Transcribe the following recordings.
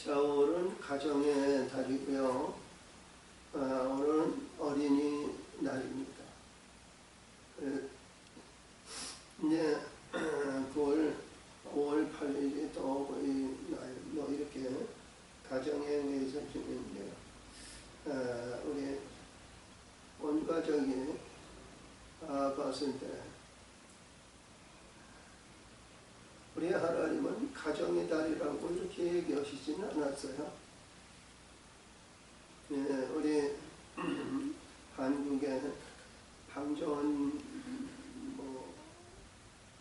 자, 오늘은 가정의 달이고요. 오늘은 어린이 날입니다. 이제 9월 8일이 또 거의 날, 이렇게 가정에 의해서 주는데요. 우리 온 가족이 봤을 때 우리 하나님은 가정의 달이라고 이렇게 얘기하시지는 않았어요. 예, 우리 한국의 방정원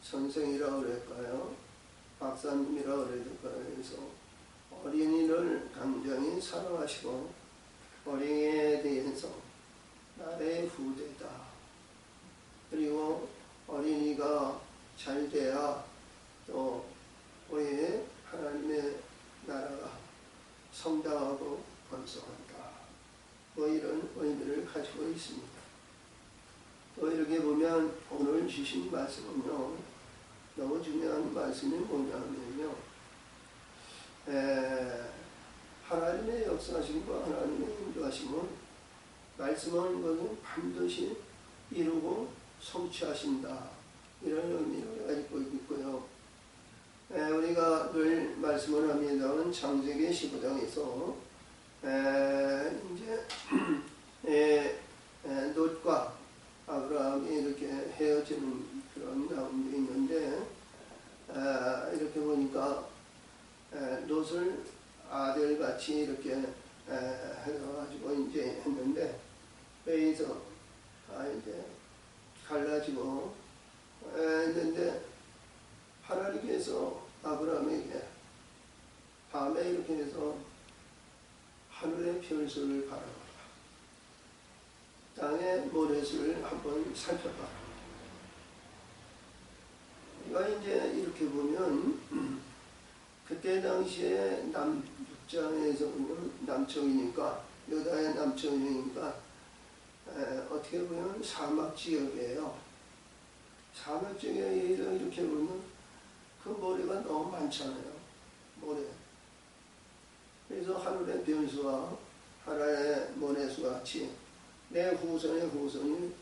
선생이라고 그럴까요? 박사님이라고 그럴까요? 그래서 어린이를 굉장히 사랑하시고 어린이에 대해서 나의 후대다. 그리고 어린이가 잘 돼야 또 우리 하나님의 나라가 성장하고 번성한다. 이런 의미를 가지고 있습니다. 또 이렇게 보면 오늘 주신 말씀은요, 너무 중요한 말씀이 뭐냐면요, 하나님의 역사하심과 하나님의 인도하심은 말씀하는 것은 반드시 이루고 성취하신다. 이런 의미를 가지고 있고요. 우리가 늘 말씀을 합니다만 창세기 15장에서 이제 롯과 아브라함이 이렇게 헤어지는 그런 가운데 있는데, 이렇게 보니까 롯을 아들같이 이렇게 해가지고 이제 했는데, 여기서 이제 갈라지고 했는데, 하나님께서 아브라함에게 밤에 이렇게 해서 하늘의 별수를 바라봐라, 땅의 모래수를 한번 살펴봐라. 우리가 이제 이렇게 보면 그때 당시에 남북장에서 보면 남쪽이니까, 여다의 남쪽이니까 어떻게 보면 사막 지역이에요. 사막 지역에 이렇게 보면 그 모래가 너무 많잖아요. 모래. 그래서 하늘의 별수와 하나의 모래수 같이 내 후손의 후손이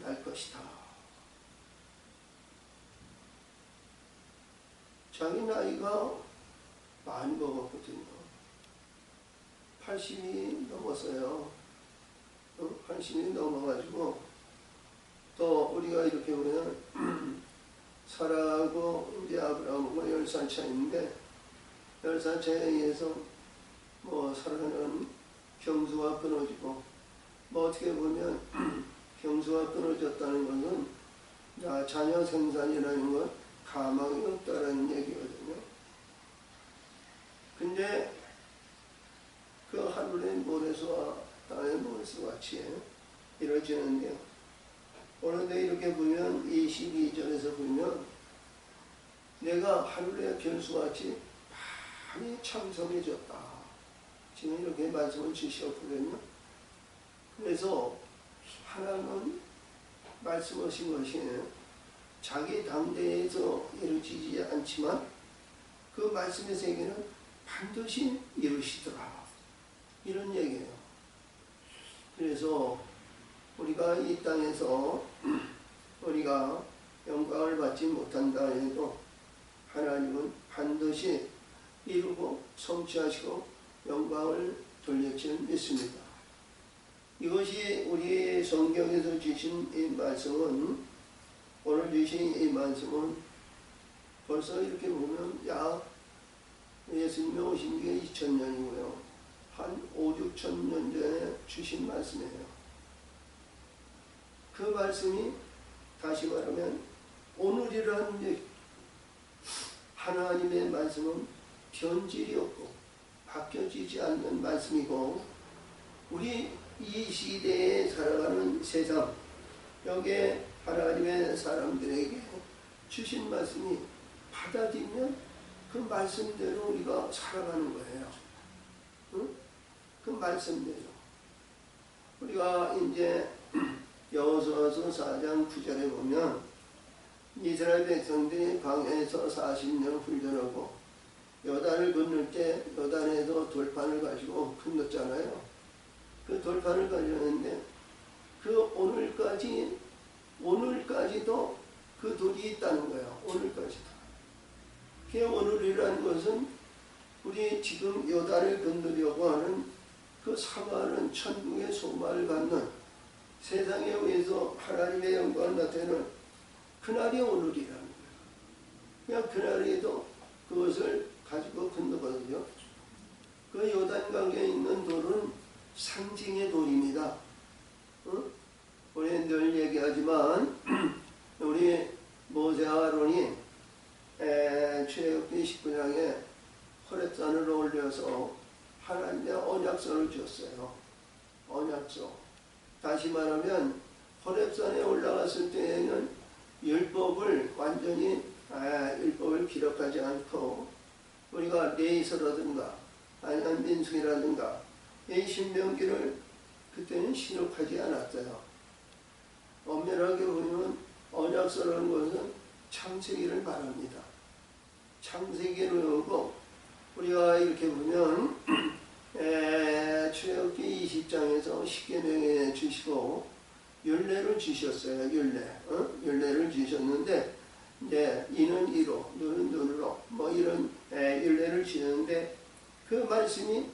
날 것이다. 자기 나이가 많이 먹었거든요. 80이 넘었어요. 80이 넘어가지고 또 우리가 이렇게 보면 사라하고 이제 아브라함하고 10살 차이인데, 10살 차이에 의해서 사라는 경수가 끊어지고, 어떻게 보면 경수가 끊어졌다는 것은 자녀 생산이라는 건 가망이 없다라는 얘기거든요. 근데 그 하늘의 모래수와 땅의 모래수 같이 이루어지는데요. 오늘도 이렇게 보면 22절에서 보면 내가 하늘의 별수같이 많이 창성해졌다. 지금 이렇게 말씀을 주셨거든요. 그래서 하나님은 말씀하신 것이 자기 당대에서 이루어지지 않지만 그 말씀의 세계는 반드시 이루시더라. 이런 얘기예요. 그래서 우리가 이 땅에서 우리가 영광을 받지 못한다 해도 하나님은 반드시 이루고 성취하시고 영광을 돌릴 줄 믿습니다. 이것이 우리 성경에서 주신 이 말씀은, 오늘 주신 이 말씀은 벌써 이렇게 보면 약 예수님이 오신 게 2000년이고요. 한 5, 6천 년 전에 주신 말씀이에요. 그 말씀이 다시 말하면 오늘이라는 하나님의 말씀은 변질이 없고 바뀌어지지 않는 말씀이고, 우리 이 시대에 살아가는 세상, 여기에 하나님의 사람들에게 주신 말씀이 받아들이면 그 말씀대로 우리가 살아가는 거예요. 응? 그 말씀대로. 우리가 이제 여호수아서 4장 9절에 보면 이스라엘 백성들이 광야에서 40년 훈련하고 요단을 건널 때 요단에 땅에서 돌판을 가지고 건넜잖아요. 그 돌판을 가졌는데 그 오늘까지도 그 돌이 있다는 거예요. 오늘까지도. 그 오늘이라는 것은 우리 지금 요단을 건너려고 하는 그 사모하는 천국의 소망을 갖는 세상에 의해서 하나님의 영광을 나타내는 그날이 오늘이라는 거예요. 그냥 그날에도 그것을 가지고 건너거든요. 그 요단강에 있는 돌은 상징의 돌입니다. 우리 늘 얘기하지만 우리 모세와 아론이 출애굽기 19장에 호렙산을 올려서 하나님의 언약서를 줬어요. 언약서. 다시 말하면 호렙산에 올라갔을 때에는 율법을 완전히 율법을 기록하지 않고 우리가 레이서라든가 아니면 민수기라든가 이 신명기를 그때는 신록하지 않았어요. 엄밀하게 보면 언약서라는 것은 창세기를 말합니다. 창세기를 오고 우리가 이렇게 보면 출애굽기 20장에서 십계명에 주시고 율례를 주셨어요. 율례를 주셨는데 이제 이는 이로 눈은 눈으로 뭐 이런 율례를 주셨는데 그 말씀이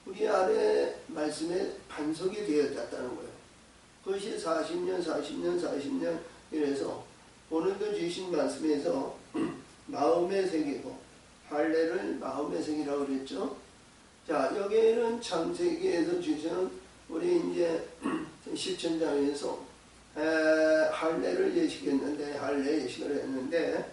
우리 안에 말씀에 반석이 되었다는 거예요. 그것이 40년 이래서 오늘도 주신 말씀에서 마음의 색이고 할례를 마음의 색이라고 그랬죠. 자, 여기에는 창세기에서 주신 우리 이제 십천장에서 할례를 예식했는데 할례 예식을 했는데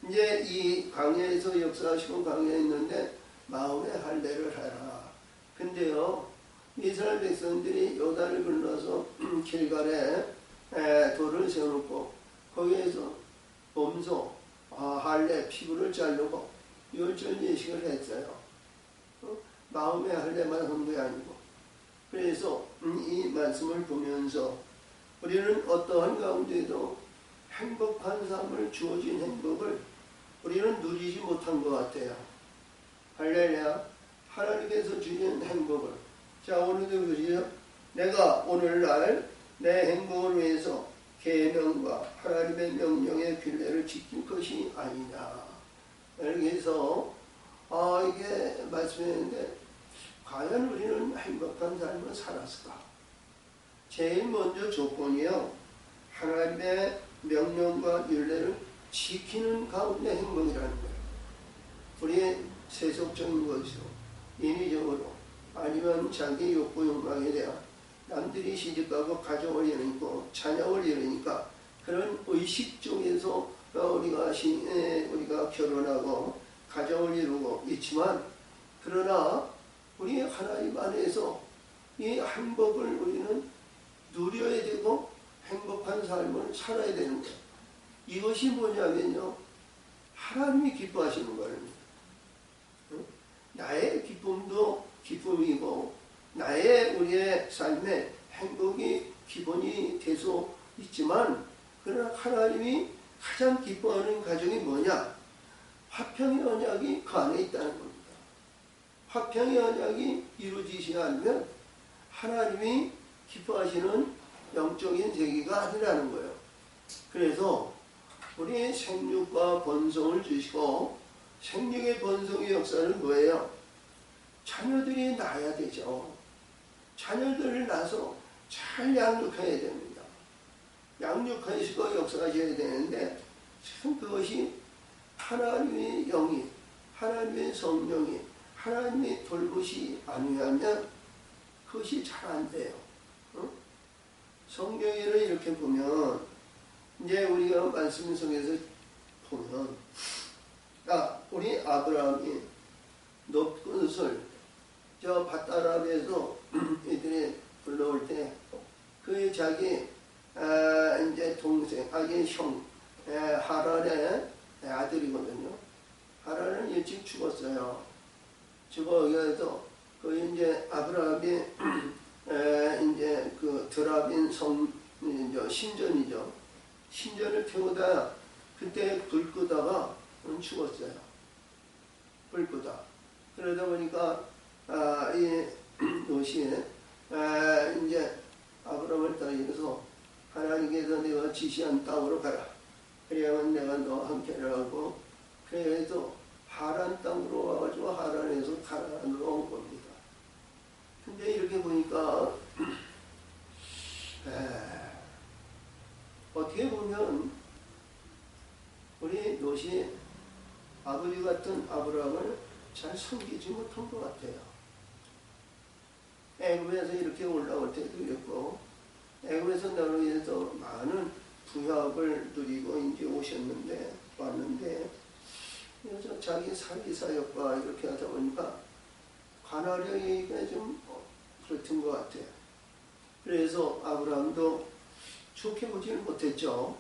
이제 이 광야에서 역사하시고 광야에 있는데 마음의 할례를 하라. 근데요, 이스라엘 백성들이 요단을 건너서 길갈에 돌을 세워놓고 거기에서 범소, 할례, 피부를 자르고 율전 예식을 했어요. 마음의 할례만 한 게 아니고. 그래서 이 말씀을 보면서 우리는 어떠한 가운데도 행복한 삶을 주어진 행복을 우리는 누리지 못한 것 같아요. 할렐루야. 하나님께서 주신 행복을. 자, 오늘도 그러죠. 내가 오늘날 내 행복을 위해서 계명과 하나님의 명령의 규례를 지킬 것이 아니냐. 그래서 이게 말씀했는데 과연 우리는 행복한 삶을 살았을까? 제일 먼저 조건이요. 하나님의 명령과 율례를 지키는 가운데 행복이라는 거예요. 우리의 세속적인 것이요. 인위적으로 아니면 자기 욕구 욕망에 대한 남들이 시집가고 가정을 이루고 자녀를 이루니까 그런 의식 쪽에서 우리가 결혼하고 가정을 이루고 있지만 그러나 우리 하나님 안에서 이 행복을 우리는 누려야 되고 행복한 삶을 살아야 되는 거예요. 이것이 뭐냐면요. 하나님이 기뻐하시는 거예요. 나의 기쁨도 기쁨이고 나의 우리의 삶의 행복이 기본이 될 수 있지만 그러나 하나님이 가장 기뻐하는 가정이 뭐냐? 화평의 언약이 그 안에 있다는 겁니다. 화평의 언약이 이루어지지 않으면 하나님이 기뻐하시는 영적인 세계가 아니라는 거예요. 그래서 우리 생육과 번성을 주시고 생육의 번성의 역사는 뭐예요? 자녀들이 낳아야 되죠. 자녀들을 낳아서 잘 양육해야 됩니다. 양육하시고 역사하셔야 되는데 참 그것이 하나님의 영이 하나님의 성령이 하나님의 돌보시 아니하면 그것이 잘 안 돼요. 성경에는 이렇게 보면 이제 우리가 말씀 속에서 보면 우리 아브라함이 높은 술 저 밧다람에서 이들이 불러올 때 그 자기 이제 동생 자기 형 하란의 아들이거든요. 하란은 일찍 죽었어요. 죽어서 그 이제 아브라함이 이제 그 드라빈 신전이죠. 신전을 태우다 그때 불 끄다가 죽었어요. 불 끄다. 그러다 보니까 이 롯이 이제 아브라함을 따라서 하나님께서 내가 지시한 땅으로 가라. 그래야만 내가 너와 함께를 하고, 그래도 하란 땅으로 와가지고 하란에서 가나안으로 온 겁니다. 근데 이렇게 보니까 어떻게 보면 우리 롯이 아버지 같은 아브라함을 잘 섬기지 못한 것 같아요. 애굽에서 이렇게 올라올 때도 그랬고, 애굽에서 나로 인해서 많은 부합을 누리고 이제 왔는데, 그래서 자기 사기 사역과 이렇게 하다 보니까 관할형이가 좀 그렇던 것 같아요. 그래서 아브라함도 좋게 보지는 못했죠.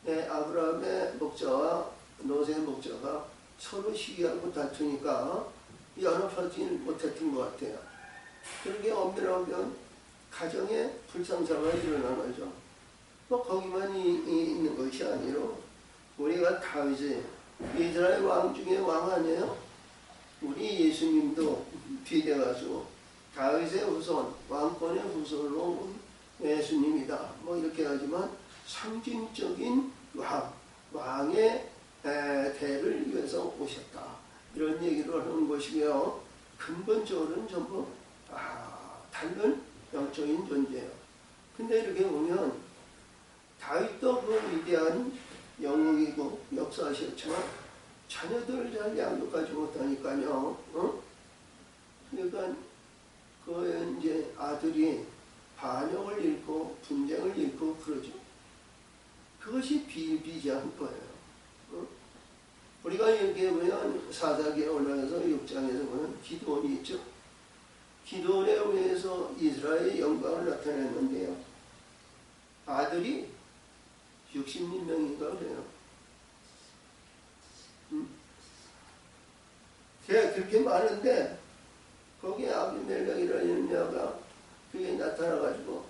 아브라함의 목자와 롯의 목자가 서로 시기하고 다투니까 연합하지는 못했던 것 같아요. 그렇게 엄밀하면 가정에 불상사가 일어나는 거죠. 거기만 있는 것이 아니라 우리가 다윗이 이스라엘 왕 중에 왕 아니에요? 우리 예수님도 비례가지고 다윗의 후손, 왕권의 후손으로 온 예수님이다. 이렇게 하지만 상징적인 왕의 대를 위해서 오셨다. 이런 얘기를 하는 것이며, 근본적으로는 전부 다른 영적인 존재예요. 근데 이렇게 보면 다윗도 그 위대한 영웅이고 역사하셨지만 자녀들을 잘 양육하지 못하니까요. 그러니까 그 이제 아들이 반역을 잃고 분쟁을 잃고 그러죠. 그것이 비일비재한 거예요. 우리가 이렇게 보면 사사기에 올라가서 6장에서 보면 기드온이 있죠. 기드온에 의해서 이스라엘의 영광을 나타냈는데요. 아들이 60명인가 그래요. 그렇게 많은데 거기에 아비멜렉이라는 자가 그게 나타나가지고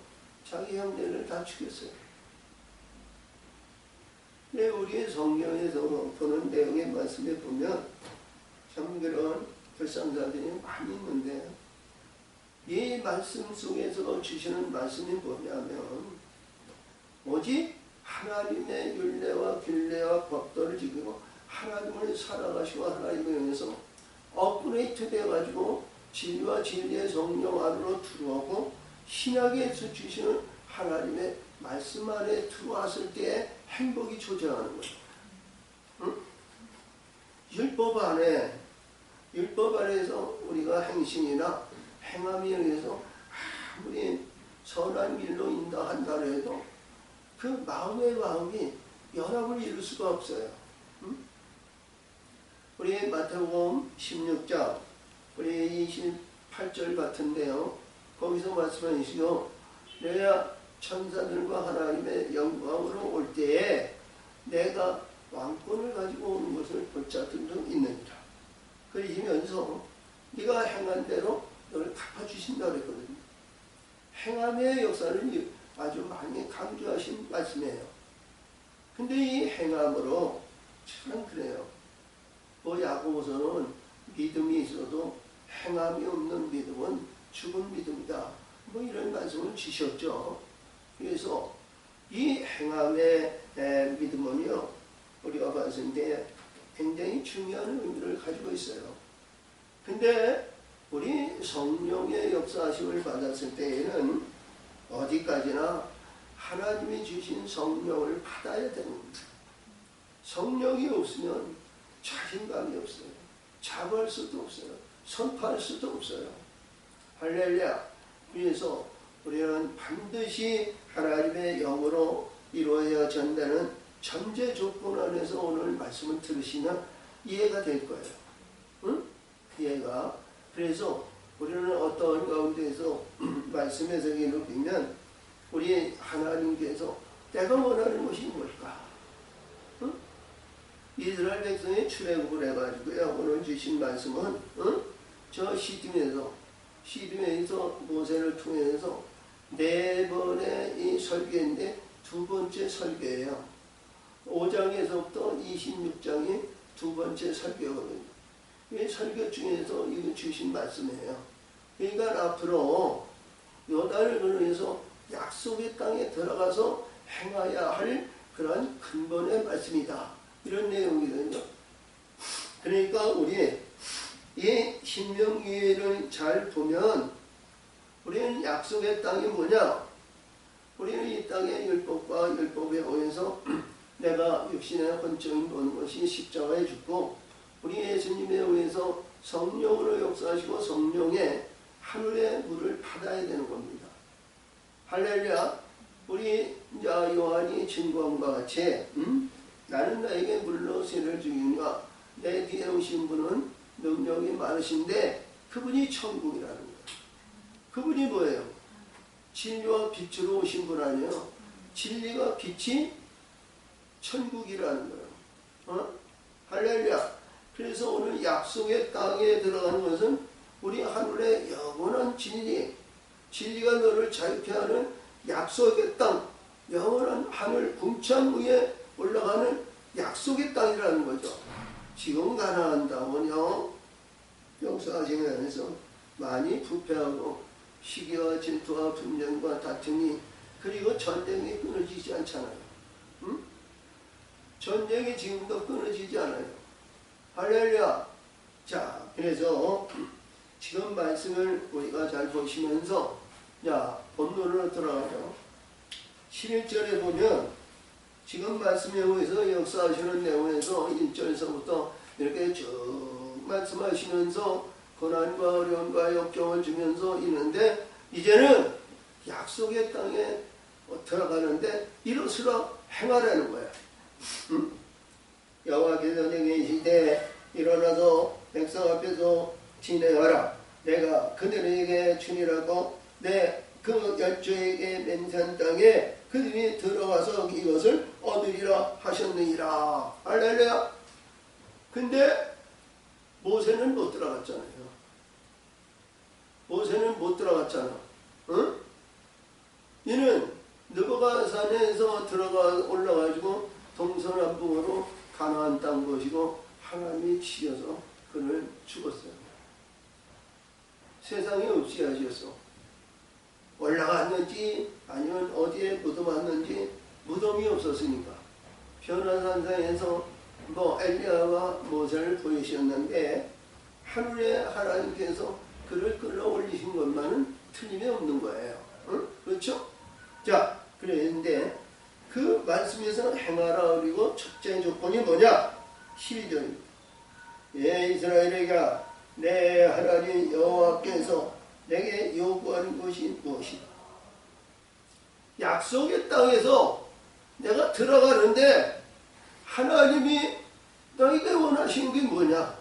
자기 형제를 다 죽였어요. 근데 우리의 성경에서 보는 내용의 말씀에 보면 참 그런 불상사들이 많이 있는데, 이 말씀 속에서 주시는 말씀이 뭐냐면 오직 하나님의 율례와 규례와 법도를 지키고 하나님을 살아가시고 하나님을 위해서 업그레이트 돼가지고 진리와 진리의 성령 안으로 들어오고 신약에서 주시는 하나님의 말씀 안에 들어왔을 때의 행복이 존재하는 거예요. 응? 율법 안에서 우리가 행신이나 행함에 의해서 아무리 선한 길로 인도한다 해도 그 마음이 연합을 이룰 수가 없어요. 응? 우리 마태복음 16장 우리 28절 같은데요. 거기서 말씀하시죠. 내가 천사들과 하나님의 영광으로 올 때에 내가 왕권을 가지고 오는 것을 볼 자들도 있느니라. 그러시면서 네가 행한 대로 너를 갚아주신다 그랬거든요. 행함의 역사를 아주 많이 강조하신 말씀이에요. 근데 이 행함으로 참 그래요. 야고보서는 믿음이 있어도 행함이 없는 믿음은 죽은 믿음이다. 이런 말씀을 주셨죠. 그래서 이 행함의 믿음은요, 우리가 봤을 때 굉장히 중요한 의미를 가지고 있어요. 근데 우리 성령의 역사하심을 받았을 때에는 어디까지나 하나님이 주신 성령을 받아야 됩니다. 성령이 없으면 자신감이 없어요. 잡을 수도 없어요. 선포할 수도 없어요. 할렐루야. 그래서 우리는 반드시 하나님의 영으로 이루어야 전다는 전제 조건 안에서 오늘 말씀을 들으시면 이해가 될 거예요. 응? 이해가. 그래서 우리는 어떤 가운데서 말씀에서 이루면 우리 하나님께서 내가 원하는 것이 뭘까? 응? 이스라엘 백성이 출애굽을 해가지고요. 오늘 주신 말씀은 저 시딤에서 모세를 통해서 4번의 이 설교인데 2번째 설교예요. 5장에서부터 26장이 2번째 설교거든요. 이 설교 중에서 이거 주신 말씀이에요. 그러니까 앞으로 요단을 건너서 약속의 땅에 들어가서 행해야 할 그런 근본의 말씀이다. 이런 내용이거든요. 그러니까 우리 이 신명기를 잘 보면 우리는 약속의 땅이 뭐냐? 우리는 이 땅의 율법과 율법에 의해서 내가 육신의 혼적인 보는 것이 십자가에 죽고 우리 예수님에 의해서 성령으로 역사하시고 성령의 하늘의 물을 받아야 되는 겁니다. 할렐루야. 우리 요한이 증거함과 같이 나는 너에게 물로 세를 주니와 내 뒤에 오신 분은 능력이 많으신데 그분이 천국이라는 거예요. 그분이 뭐예요? 진리와 빛으로 오신 분 아니에요. 진리가 빛이 천국이라는 거예요. 할렐루야. 그래서 오늘 약속의 땅에 들어가는 것은 우리 하늘의 영원한 진리가 너를 자유케 하는 약속의 땅, 영원한 하늘 궁창 위에 올라가는 약속의 땅이라는 거죠. 지금 가나안 땅은요, 역사하시면서 많이 부패하고 시기와 질투와 분쟁과 다툼이 그리고 전쟁이 끊어지지 않잖아요. 전쟁이 지금도 끊어지지 않아요. 할렐루야. 자, 그래서 지금 말씀을 우리가 잘 보시면서 본문으로 들어가죠. 11절에 보면 지금 말씀에 의해서 역사하시는 내용에서 1절에서부터 이렇게 쭉 말씀하시면서 고난과 어려움과 역경을 주면서 있는데 이제는 약속의 땅에 들어가는데 이것으로 행하라는 거야. 여호와께서 내게 이르시되 일어나서 백성 앞에서 진행하라. 내가 그들에게 주니라고 내 그 열조에게 맹세한 땅에 그들이 들어가서 이것을 얻으리라 하셨느니라. 할렐루야. 근데 모세는 못 들어갔잖아요. 모세는 못 들어갔잖아. 응? 이는 느보가 산에서 올라가지고 동서남북으로 가나안 땅 것이고 하나님이 치셔서 그를 죽었어요. 세상에 없이 하셨어. 올라갔는지 아니면 어디에 묻어왔는지 무덤이 없었으니까 변화산상에서 엘리야와 모세를 보이셨는데 하늘에 하나님께서 그를 끌어올리신 것만은 틀림이 없는 거예요. 응? 그렇죠? 자, 그랬는데 그 말씀에서 행하라. 그리고 첫째 조건이 뭐냐? 12절입니다. 예, 이스라엘에게 내 하나님 여호와께서 내게 요구하는 것이 무엇이다? 약속의 땅에서 내가 들어가는데 하나님이 너에게 원하시는 게 뭐냐?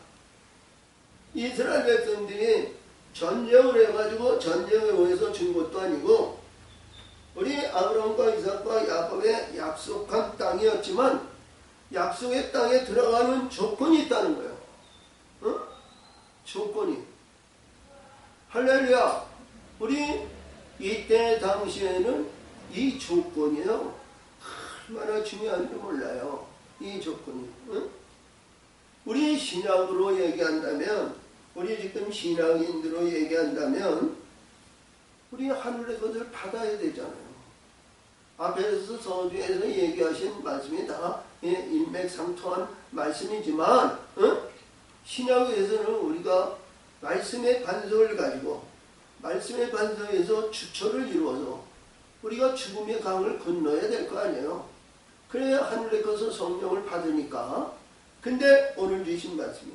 이스라엘 백성들이 전쟁을 해가지고 전쟁에 의해서 준 것도 아니고 우리 아브라함과 이삭과 야곱의 약속한 땅이었지만 약속의 땅에 들어가는 조건이 있다는 거예요. 어? 조건이. 할렐루야. 우리 이때 당시에는 이 조건이요 얼마나 중요한지 몰라요. 이 조건이. 응? 우리 신앙으로 얘기한다면, 우리 지금 신앙인으로 얘기한다면 우리 하늘의 것을 받아야 되잖아요. 앞에서 서두에서 얘기하신 말씀이 다 일맥상통한 말씀이지만 신약에서는 우리가 말씀의 반석을 가지고 말씀의 반석에서 주처를 이루어서 우리가 죽음의 강을 건너야 될 거 아니에요. 그래야 하늘의 것을 성령을 받으니까. 근데 오늘 주신 말씀이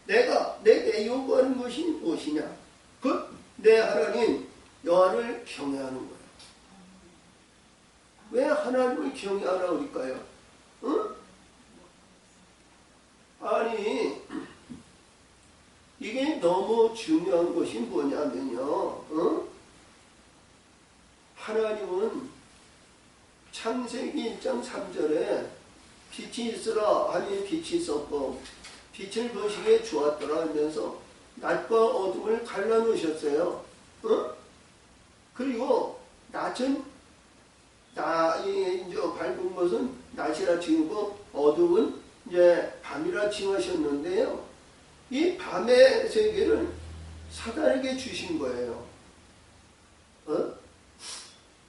내가 내게 요구하는 것이 무엇이냐? 그 내 하나님 여호와를 경외하는 거예요. 왜 하나님을 경외하라 그럴까요? 응? 아니 이게 너무 중요한 것이 뭐냐면요. 응? 하나님은 창세기 1장 3절에 빛이 있으라 하니 빛이 있었고 빛을 보시기에 좋았더라 하면서 낮과 어둠을 갈라놓으셨어요. 어? 그리고 낮은 이제 밝은 것은 낮이라 칭하고 어둠은 이제 밤이라 칭하셨는데요. 이 밤의 세계를 사단에게 주신 거예요.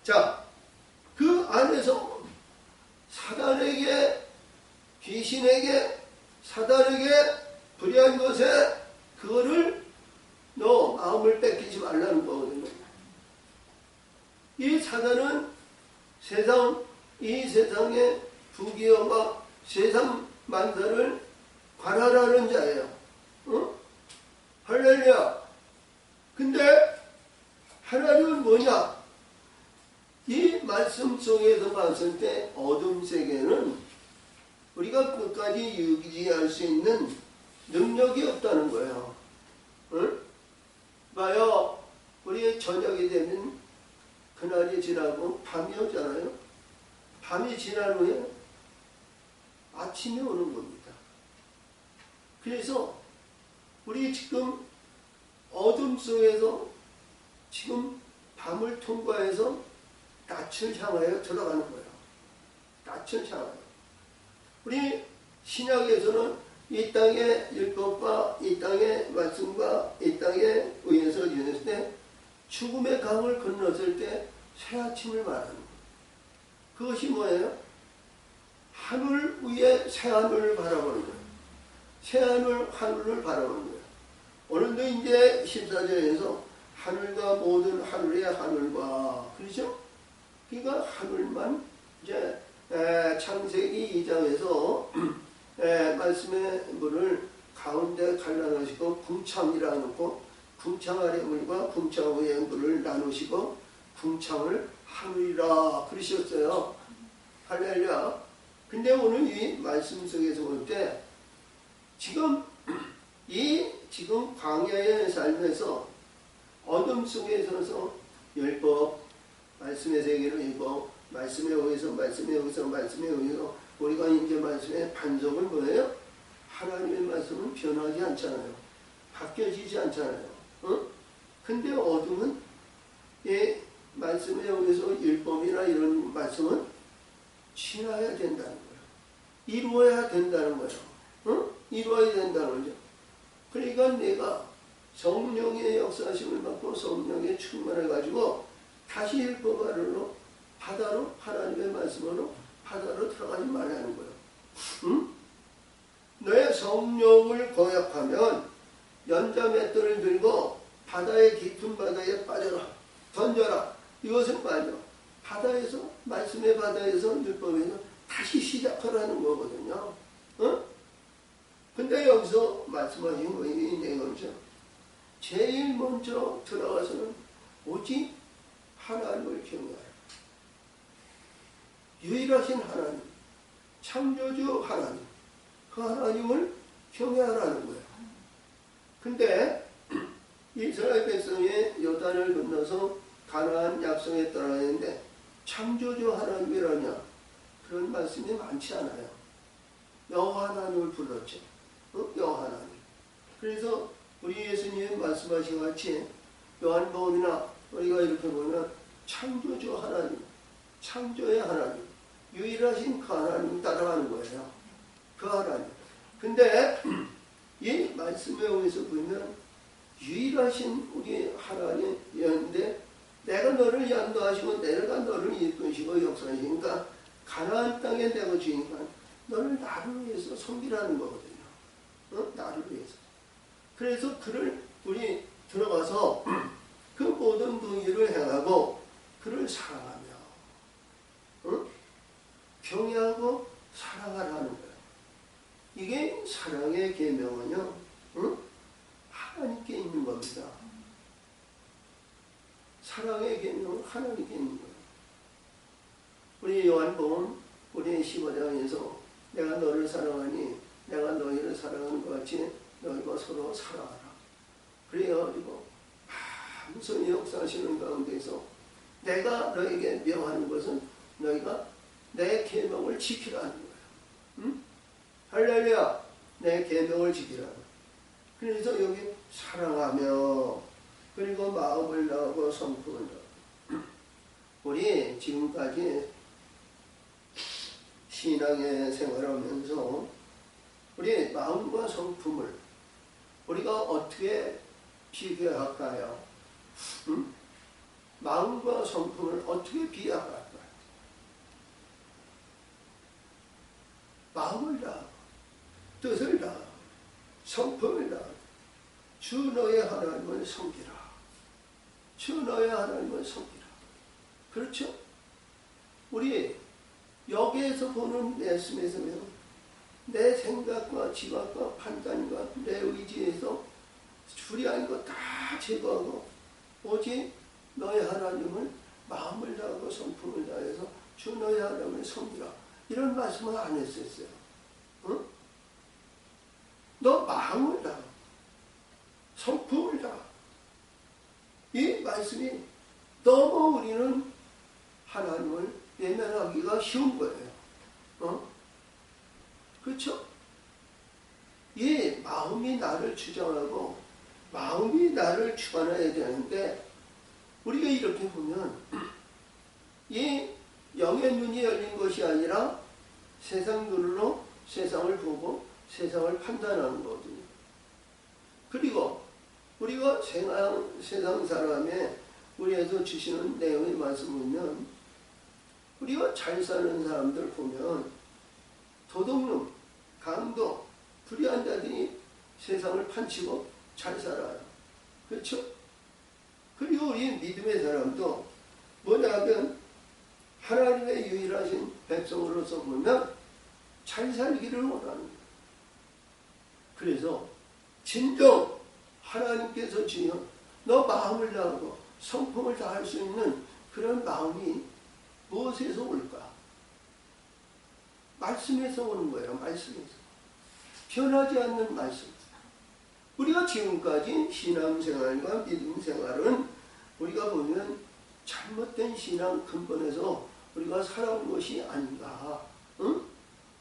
자, 그 안에서 사단에게, 귀신에게, 사단에게 불의한 것에 그거를 너 마음을 뺏기지 말라는 거거든요. 이 사단은 이 세상의 부귀영화, 세상 만사를 관할하는 자예요. 할렐루야. 근데 하나님은 뭐냐? 이 말씀 속에서 봤을 때 어둠 세계는 우리가 끝까지 유지할 수 있는 능력이 없다는 거예요. 봐요. 우리 저녁이 되면 그날이 지나고 밤이 오잖아요. 밤이 지난 후에 아침이 오는 겁니다. 그래서 우리 지금 어둠 속에서 지금 밤을 통과해서 낯을 향하여 들어가는 거예요. 낯을 향하여. 우리 신약에서는 이 땅의 율법과 이 땅의 말씀과 이 땅의 의에서 지냈을 때 죽음의 강을 건넜을 때 새아침을 말하는 거예요. 그것이 뭐예요? 하늘 위에 새하늘을 바라보는 거예요. 새하늘, 하늘을 바라보는 거예요. 오늘도 이제 14절에서 하늘과 모든 하늘의 하늘과, 그렇죠? 그러니까 하늘만 이제 창세기 2장에서 말씀의 물을 가운데 갈라놓으시고 궁창이라 놓고 궁창 아래 물과 궁창 위의 물을 나누시고 궁창을 하늘이라 그러셨어요. 할렐루야. 근데 오늘 이 말씀 속에서 볼 때 지금 지금 광야의 삶에서 어둠 속에 서서 율법, 말씀의 세계를 읽고 말씀에 의해서 우리가 이제 말씀의 반석은 뭐예요? 하나님의 말씀은 변하지 않잖아요. 바뀌어지지 않잖아요. 근데 어둠은 이 말씀에 의해서 율법이나 이런 말씀은 지나야 된다는 거예요. 이루어야 된다는 거예요. 이루어야 된다는 거죠. 그러니까 내가 성령의 역사심을 받고 성령의 충만해가지고 다시 율법 아래로 바다로 하나님의 말씀으로 바다로 들어가지 말라는 거예요. 너의 성령을 거역하면 연자맷돌을 들고 바다의 깊은 바다에 빠져라, 던져라. 이것은 말이야. 바다에서, 말씀의 바다에서, 율법에서 다시 시작하라는 거거든요. 근데 여기서 말씀하신 거이 내용이죠. 제일 먼저 들어가서는 오직 하나님을 경외하라. 유일하신 하나님, 창조주 하나님, 그 하나님을 경외하라는 거예요. 근데 이스라엘 백성이 요단을 건너서 가나안 약속에 떠나는데 창조주 하나님이라냐? 그런 말씀이 많지 않아요. 여호와 하나님을 불렀죠. 여호와 하나님. 그래서 우리 예수님이 말씀하신 같이 요한복음이나 우리가 이렇게 보면 창조주 하나님, 창조의 하나님, 유일하신 그 하나님 따라가는 거예요. 그 하나님. 근데 이 말씀에 의해서 보면 유일하신 우리 하나님이었는데 내가 너를 양도하시고 내가 너를 이끄시고 역사하시니까 가나안 땅에 내가 주니까 너를 나를 위해서 섬기라는 거거든요. 나를 위해서. 그래서 그를 우리 들어가서 그 모든 의의를 행하고 그를 사랑하며 경외하고 사랑하라는 거예요. 이게 사랑의 계명은요, 하나님께 있는 겁니다. 사랑의 계명은 하나님께 있는 거예요. 우리 요한복음 우리 15장에서 내가 너를 사랑하니 내가 너희를 사랑하는 것 같이 너희가 서로 사랑하라. 그래가지고 무슨 역사하시는 가운데서 내가 너에게 명하는 것은 너희가 내 계명을 지키라는 거예요. 할렐루야. 내 계명을 지키라. 그래서 여기 사랑하며 그리고 마음을 나오고 성품을 나오고 우리 지금까지 신앙의 생활하면서 우리 마음과 성품을 우리가 어떻게 비교할까요? 응? 마음과 성품을 어떻게 비교할까요? 마음을 다하고 뜻을 다하고 성품을 다하고 주 너의 하나님을 섬기라. 주 너의 하나님을 섬기라. 그렇죠? 우리 여기에서 보는 말씀에서는 내 생각과 지각과 판단과 내 의지에서 불의한 거 다 제거하고 오직 너의 하나님을 마음을 다하고 성품을 다해서 주 너의 하나님을 섬기라. 이런 말씀을 안 했었어요. 응? 너 마음을 다하고 성품을 다하고 이 말씀이 너무 우리는 하나님을 외면하기가 쉬운 거예요. 그렇죠? 이 마음이 나를 주장하고 마음이 나를 주관해야 되는데 우리가 이렇게 보면 이 영의 눈이 열린 것이 아니라 세상 눈으로 세상을 보고 세상을 판단하는 거거든요. 그리고 우리가 세상 사람의 우리에서 주시는 내용의 말씀을 보면 우리가 잘 사는 사람들 보면 도둑놈, 강도, 불의한 자들이 세상을 판치고 잘 살아요. 그렇죠? 그리고 우리 믿음의 사람도 뭐냐면 하나님의 유일하신 백성으로서 보면 잘 살기를 원하는 거예요. 그래서 진정 하나님께서 주여 너 마음을 다하고 성품을 다할 수 있는 그런 마음이 무엇에서 올까? 말씀에서 오는 거예요. 말씀에서. 변하지 않는 말씀. 우리가 지금까지 신앙생활과 믿음생활은 우리가 보면 잘못된 신앙 근본에서 우리가 살아온 것이 아닌가. 응?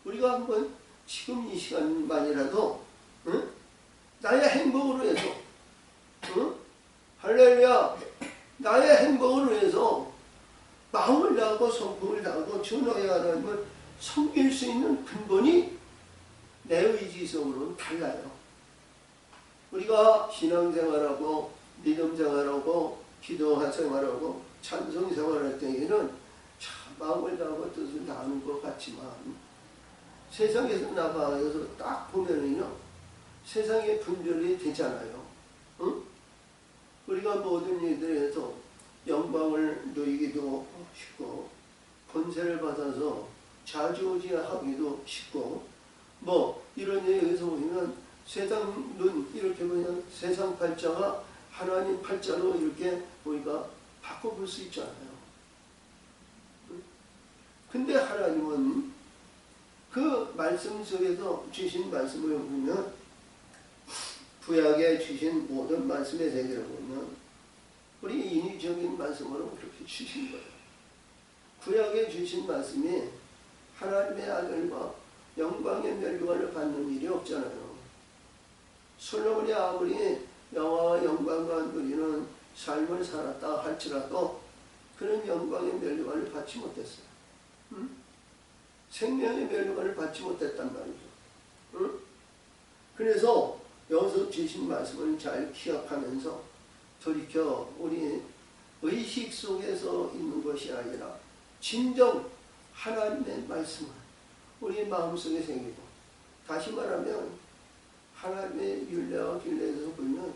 우리가 한번 지금 이 시간만이라도 응? 나의 행복으로 해서 응? 할렐루야 나의 행복을 위해서 마음을 다하고 성품을 다하고 주 너의 하나님을 섬길 수 있는 근본이 내 의지성으로는 달라요. 우리가 신앙생활하고 믿음생활하고 기도생활하고 찬송생활할 때에는 참 마음을 다하고 뜻을 다하는 것 같지만 세상에서 나가서 딱 보면은요 세상에 분별이 되잖아요. 응? 우리가 모든 일들에서 영광을 누리기도 쉽고 권세를 받아서 좌지우지하기도 쉽고 뭐 이런 얘기에서 보면 세상 눈 이렇게 보면 세상 팔자가 하나님 팔자로 이렇게 우리가 바꿔볼 수 있잖아요. 근데 하나님은 그 말씀 속에서 주신 말씀을 보면 구약에 주신 모든 말씀의 세계를 보면 우리 인위적인 말씀으로 그렇게 주신 거예요. 구약에 주신 말씀이 하나님의 아들과 영광의 멸류관을 받는 일이 없잖아요. 솔로몬이 아무리 영화와 영광과 누리는 삶을 살았다 할지라도 그는 영광의 멸류관을 받지 못했어요. 응? 생명의 멸류관을 받지 못했단 말이죠. 응? 그래서 여기서 주신 말씀을 잘 기억하면서 돌이켜 우리 의식 속에서 있는 것이 아니라 진정 하나님의 말씀을 우리 마음속에 새기고 다시 말하면 하나님의 율례와 길례에서 보면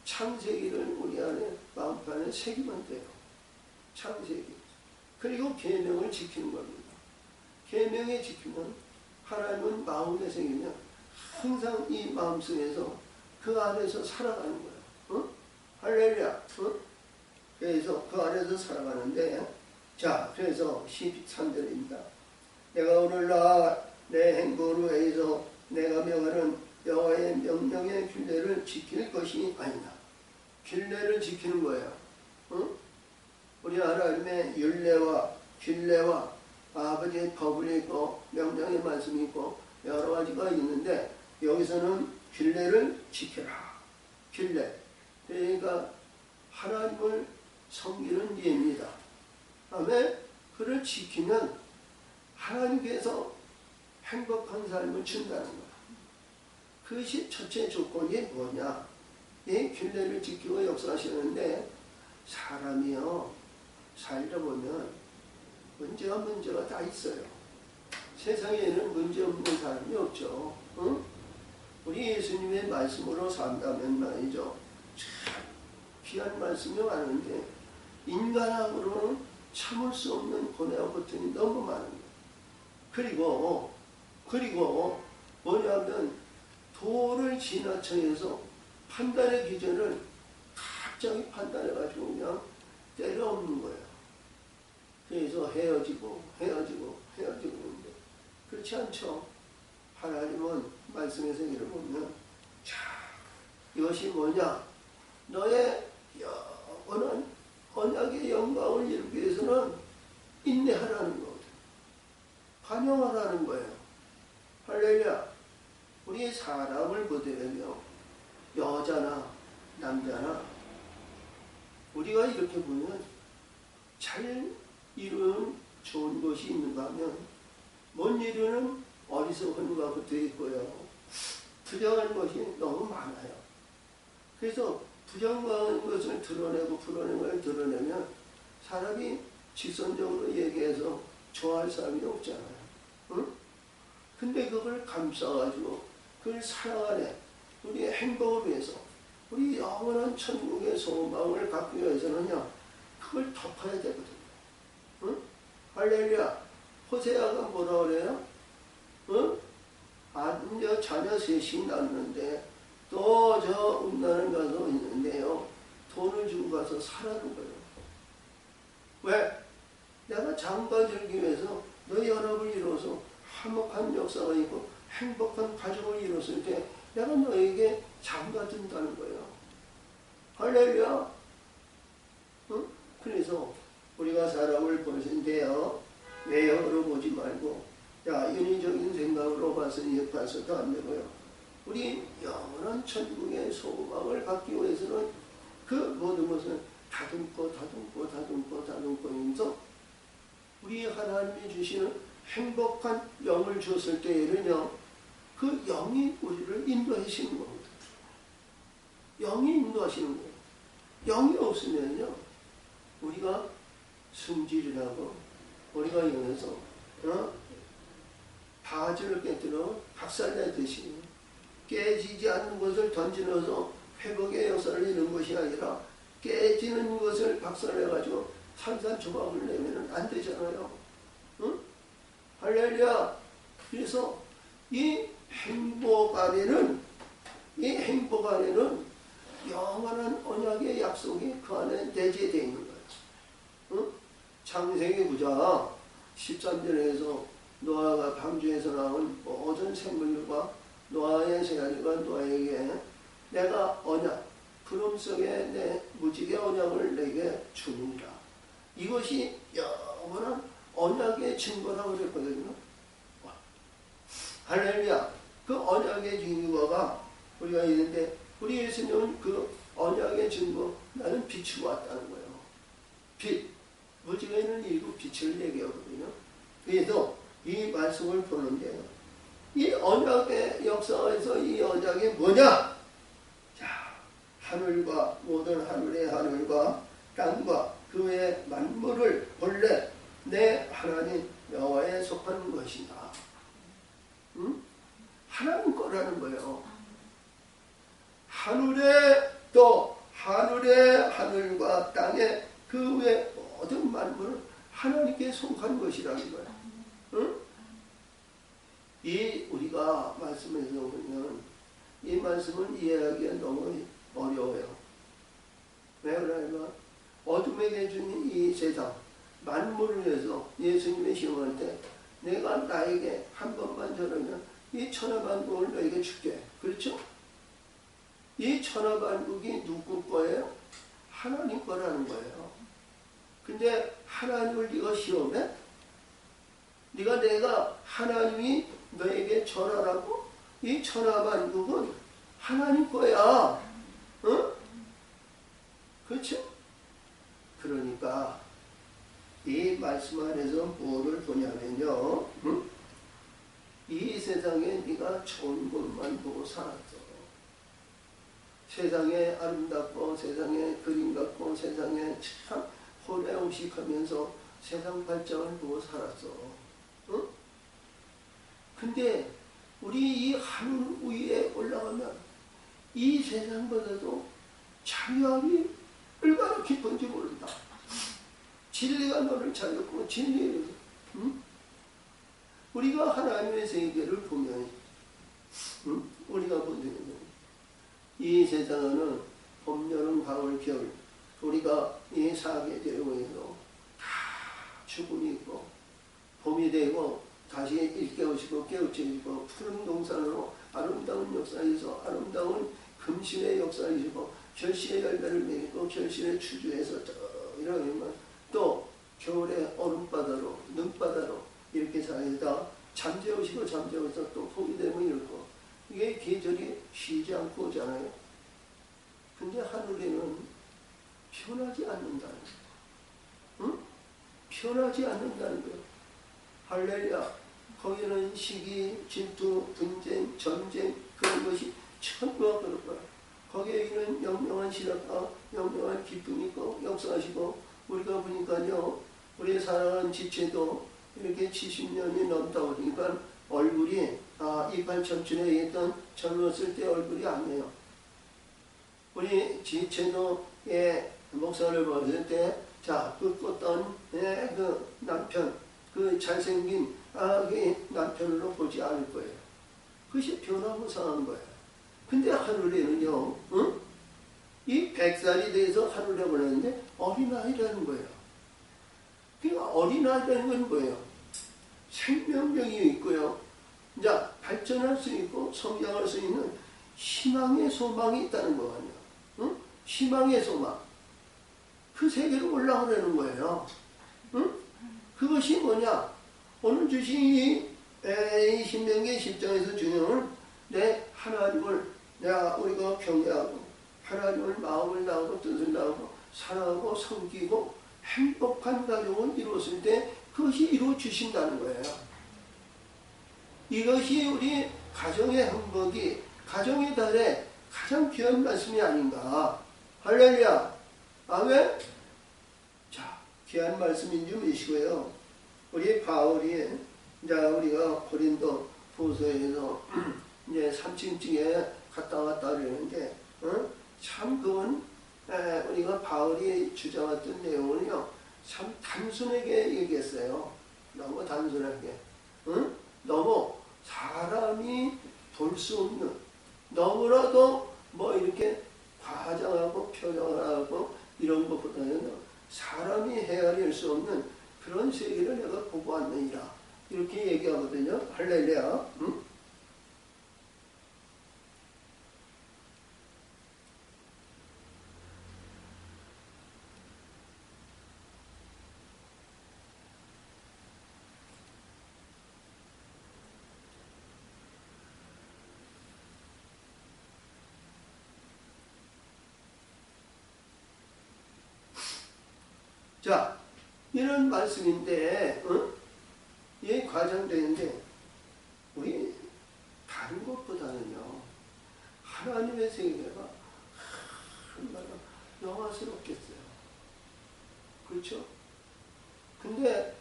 창세기를 우리 안에 마음판에 새기면 돼요. 창세기. 그리고 계명을 지키는 겁니다. 계명에 지키면 하나님은 마음에 새기면 항상 이 마음속에서 그 안에서 살아가는 거예요. 어? 할렐루야. 어? 그래서 그 안에서 살아가는데 자 그래서 13절입니다. 내가 오늘날 내 행보를 위해서 내가 명하는 여호와의 명령의 규례를 지킬 것이 아니다. 규례를 지키는 거예요. 어? 우리 하나님의 율례와 규례와 아버지의 법이 있고 명령의 말씀이 있고 여러 가지가 있는데 여기서는 규례를 지켜라. 규례. 그러니까 하나님을 섬기는 예입니다. 다음에 그를 지키면 하나님께서 행복한 삶을 준다는 거예요. 그것이 첫째 조건이 뭐냐? 이 균례를 지키고 역사하시는데 사람이요 살다 보면 문제가 다 있어요. 세상에는 문제 없는 사람이 없죠. 응? 우리 예수님의 말씀으로 산다면 말이죠. 참 귀한 말씀이 많은데 인간하고는 참을 수 없는 고뇌와 고통이 너무 많은 거예요. 그리고 뭐냐면 도를 지나쳐서 판단의 기준을 갑자기 판단해가지고 그냥 때려엎는 거예요. 그래서 헤어지고 있는데 그렇지 않죠. 하나님은 말씀에서 이를 보면 자 이것이 뭐냐? 너의 영원한 언약의 영광을 이루기 위해서는 인내하라는 거거든. 관용하라는 거예요. 할렐루야. 우리 사람을 보더라도 여자나 남자나 우리가 이렇게 보면 잘 이루는 좋은 것이 있는가 하면 못 이루는 어리석은 것과 붙어 있고요. 부정한 것이 너무 많아요. 그래서 부정한 것을 드러내고 불어낸 걸 드러내면 사람이 직선적으로 얘기해서 좋아할 사람이 없잖아요. 응? 근데 그걸 감싸가지고 그걸 사랑하네. 우리의 행복을 위해서 우리 영원한 천국의 소망을 갖기 위해서는요. 그걸 덮어야 되거든요. 응? 할렐루야. 호세아가 뭐라 그래요? 응? 자녀 셋이 낳는데 또 저 음란을 가서 있는데요. 돈을 주고 가서 사라는 거예요. 왜? 내가 장가 들기 위해서 너희 연합을 이뤄서 화목한 역사가 있고 행복한 가족을 이뤘을 때 내가 너에게 장가 든다는 거예요. 할렐루야. 응? 그래서 우리가 사람을 보는데요. 외형으로 보지 말고 야 인위적인 생각으로 봐서도 안 되고요. 우리 영원한 천국의 소망을 갖기 위해서는 그 모든 것을 다듬고 하면서 우리 하나님이 주시는 행복한 영을 주었을 때에는요. 그 영이 우리를 인도하시는 겁니다. 영이 인도하시는 거예요. 영이 없으면요. 우리가 승질이라고 우리가 여기서 바지를 깨뜨려 박살내듯이 깨지지 않는 것을 던지면서 회복의 역사를 이루는 것이 아니라 깨지는 것을 박살내가지고 산산조각을 내면 안 되잖아요. 응? 할렐루야. 그래서 이 행복 안에는 영원한 언약의 약속이 그 안에 내재되어 있는 거예요. 응? 창세기 9장 13절에서 노아가 방주에서 나온 모든 생물과 노아의 세아리가 노아에게 내가 언약 구름 속에 내 무지개 언약을 내게 주니라. 이것이 영원한 언약의 증거라고 그랬거든요. 할렐루야. 그 언약의 증거가 우리가 있는데 우리 예수님은 그 언약의 증거 나는 비추고 왔다는 거예요. 빛. 무지개는 일곱 빛을 내게 하거든요. 그래서 이 말씀을 보는데요. 이 언약의 역사에서 이 언약이 뭐냐? 자, 하늘과 모든 하늘의 하늘과 땅과 그 외의 만물을 본래 내 하나님 여호와에 속하는 것이다. 응? 하나님 거라는 거예요. 하늘의 하늘과 땅에 그 외 모든 만물은 하나님께 속한 것이라는 거예요. 응? 이 우리가 말씀에서 보면 이 말씀은 이해하기가 너무 어려워요. 왜 그러냐면 어둠에게 준 이 세상 만물을 위해서 예수님의 시험할 때 내가 나에게 한 번만 저러면 이 천하만국을 너에게 줄게. 그렇죠? 이 천하만국이 누구 거예요? 하나님 거라는 거예요. 근데 하나님을 네가 시험해? 내가 하나님이 너에게 전하라고? 이 천하만국은 하나님 거야. 응? 그렇죠? 그러니까 이 말씀 안에서 뭐를 보냐면요. 응? 이 세상에 네가 좋은 것만 보고 살았어. 세상에 아름답고 세상에 그림 같고 세상에 참 호래호식하면서 세상 발전을 보고 살았어. 응? 근데 우리 이 하늘 위에 올라가면 이 세상보다도 자유함이 얼마나 깊은지 모른다. 진리가 너를 자유고 진리를 응? 우리가 하나님의 세계를 보면 우리가 보는 이 세상에는 봄, 여름, 가을, 겨울 우리가 이 사계절에 의해서 다 죽음이 있고 봄이 되고 다시 일깨우시고 깨우치시고 푸른 동산으로 아름다운 역사에서 아름다운 금신의 역사이시고 결실의 열매를 맺고 결실의 추주에서 이러면 또 겨울에 얼음바다로 눈바다로 이렇게 사이다 잠재우시고 잠재워서 또 봄이 되면 이렇고 이게 계절이 쉬지 않고 오잖아요. 근데 하늘에는 변하지 않는다는 거예요. 응? 변하지 않는다는 거예요. 할렐루야. 거기는 시기, 질투, 분쟁, 전쟁 그런 것이 천부가 그럴 거야. 거기에는 영영한 신학과 영영한 기쁨이 있고 역사하시고 우리가 보니까요. 우리 사랑하는 지체도 이렇게 70년이 넘다 보니까 얼굴이 이빨 청춘에 있던 젊었을 때 얼굴이 아니에요. 우리 지체도 목사를 봤을 때 그 꽂던 그 남편 그 잘생긴 그 남편으로 보지 않을 거예요. 그것이 변화무쌍한 거예요. 근데 하늘에는요, 응? 이 100살이 돼서 하늘에 보냈는데 어린아이라는 거예요. 그러니까 어린아이라는 건 뭐예요? 생명력이 있고요. 이제 발전할 수 있고 성장할 수 있는 희망의 소망이 있다는 거 아니에요. 응? 희망의 소망. 그 세계로 올라오려는 거예요. 응? 그것이 뭐냐? 오늘 주신 이 신명기 10장에서 중요한 내 하나님을 우리가 경외하고 하나님을 마음을 다하고 뜻을 다하고 사랑하고 섬기고 행복한 가정을 이루었을 때 그것이 이루어 주신다는 거예요. 이것이 우리 가정의 행복이 가정의 달에 가장 귀한 말씀이 아닌가. 할렐루야. 아멘. 자, 귀한 말씀인 줄 믿으시고요. 우리 바울이 이제 우리가 고린도 후서에서 이제 3층에 갔다 왔다 그러는데 참 그건 우리가 바울이 주장했던 내용은요 참 단순하게 얘기했어요. 너무 단순하게. 너무 사람이 볼 수 없는 너무나도 뭐 이렇게 과장하고 표현하고 이런 것보다는 사람이 헤아릴 수 없는 그런 세계를 내가 보고 왔느니라 이렇게 얘기하거든요. 할렐루야. 자, 이런 말씀인데, 이 과장되는데, 우리 다른 것보다는요, 하나님의 세계가 얼마나 영화스럽겠어요. 그렇죠? 근데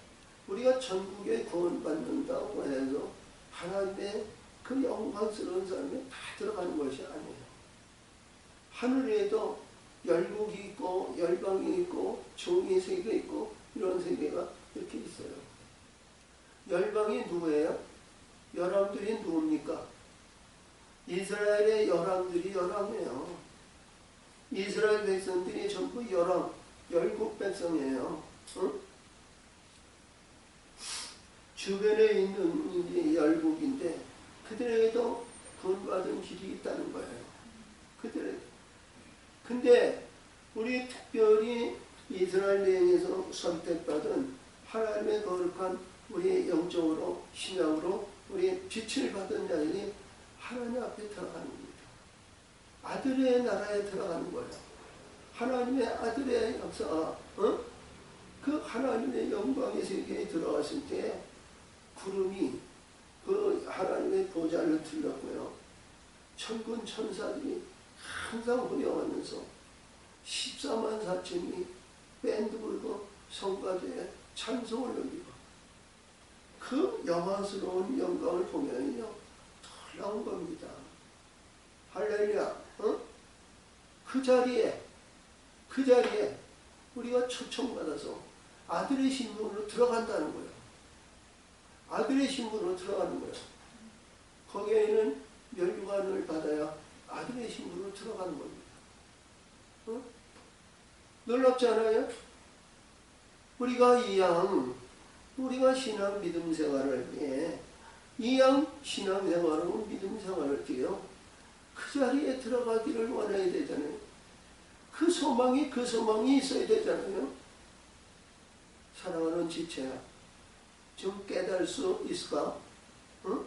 우리가 전국에 구원받는다고 해서 하나님의 그 영광스러운 삶에 다 들어가는 것이 아니에요. 하늘에도 열국이 있고 열방이 있고 종의 세계가 있고 이런 세계가 이렇게 있어요. 열방이 누구예요? 열왕들이 누굽니까? 이스라엘의 열왕들이 열왕이에요. 이스라엘 백성들이 전부 열왕, 열국 백성이에요. 응? 주변에 있는 이제 열국인데 그들에게도 구원받은 길이 있다는 거예요. 그들에게. 근데 우리 특별히 이스라엘 여행에서 선택받은 하나님의 거룩한 우리 영적으로 신앙으로 우리 빛을 받은 자들이 하나님 앞에 들어가는 겁니다. 아들의 나라에 들어가는 거예요. 하나님의 아들의 역사, 그 하나님의 영광의 세계에 들어갔을 때 구름이 그 하나님의 보좌를 들렀고요. 천군 천사들이 항상 호령하면서 14만 4천이 밴드 불고 성가대에 찬송을 올리고 그 영화스러운 영광을 보면요 놀라운 겁니다. 할렐루야. 그 자리에 우리가 초청받아서 아들의 신분으로 들어간다는 거예요. 아들의 신분으로 들어가는 거예요. 거기에는 멸류관을 받아야 아들의 신분으로 들어가는 겁니다. 놀랍지 않아요? 우리가 신앙 믿음 생활을 해. 이양 신앙 생활은 믿음 생활을 해요. 그 자리에 들어가기를 원해야 되잖아요. 그 소망이 있어야 되잖아요. 사랑하는 지체야, 좀 깨달을 수 있을까? 응?